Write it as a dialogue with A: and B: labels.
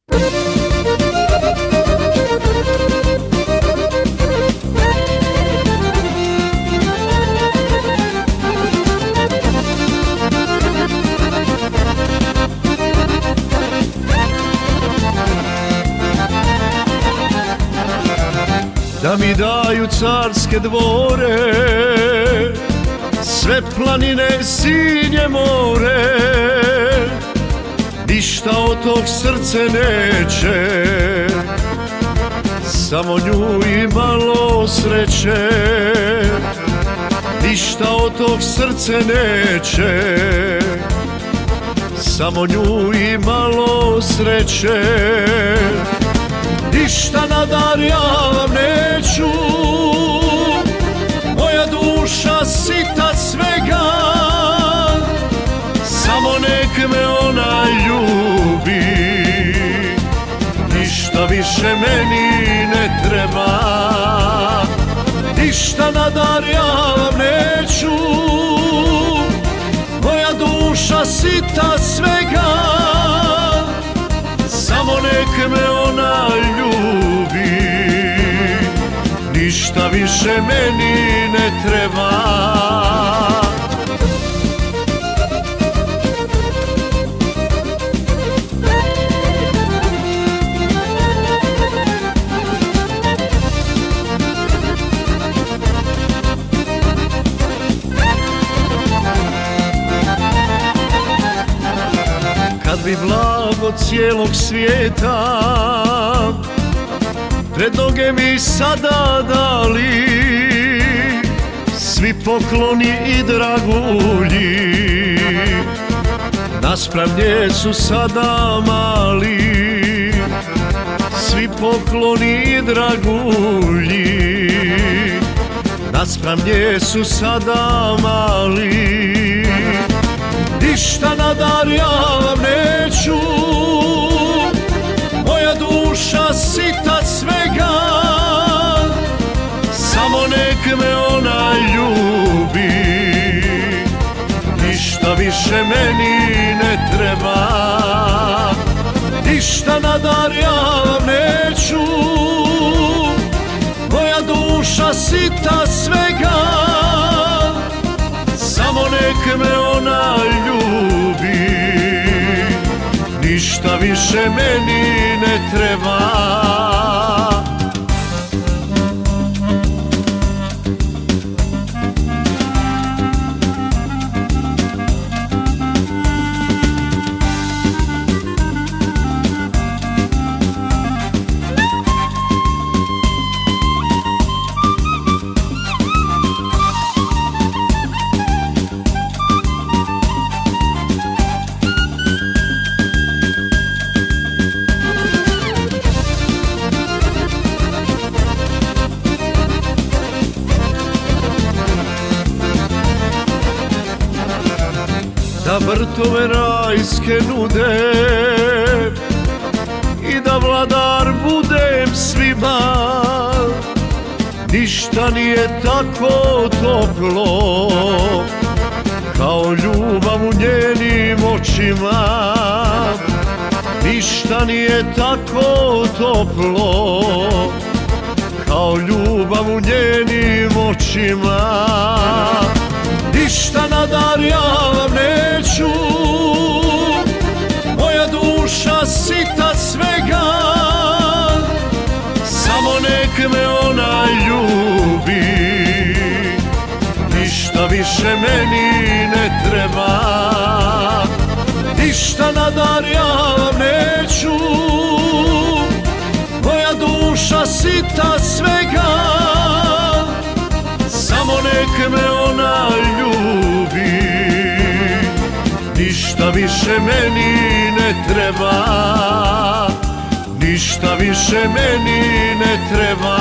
A: Da mi daju carske dvore, sve planine, sinje more, ništa od tog srce neće, samo nju i malo sreće. Ništa od tog srce neće, samo nju i malo sreće. Ništa na dar ja vam neću, moja duša sita svega, samo nek me ona ljubi, ništa više meni ne treba. Ništa na dar ja vam neću, moja duša sita svega, samo nek me ona ljubi, ništa više meni ne treba. Kad bi blago cijelog svijeta pred noge mi sada dali, svi pokloni i dragulji naspram nje su sada mali. Svi pokloni i dragulji naspram nje su sada mali. Ništa na dar ja vam neću, moja duša sita svega, samo nek me ona ljubi, ništa više meni ne treba. Ništa na dar ja vam neću, moja duša sita svega, samo nek me ona ljubi, ništa više meni ne treba. Da vrtove rajske nude i da vladar budem svima, ništa nije tako toplo kao ljubav u njenim očima. Ništa nije tako toplo kao ljubav u njenim očima. Ništa na dar ja vam neću, moja duša sita svega, samo nek me ona ljubi, ništa više meni ne treba. Ništa na dar ja vam neću, moja duša sita svega, samo nek me ona ljubi, ništa više meni ne treba. Ništa više meni ne treba.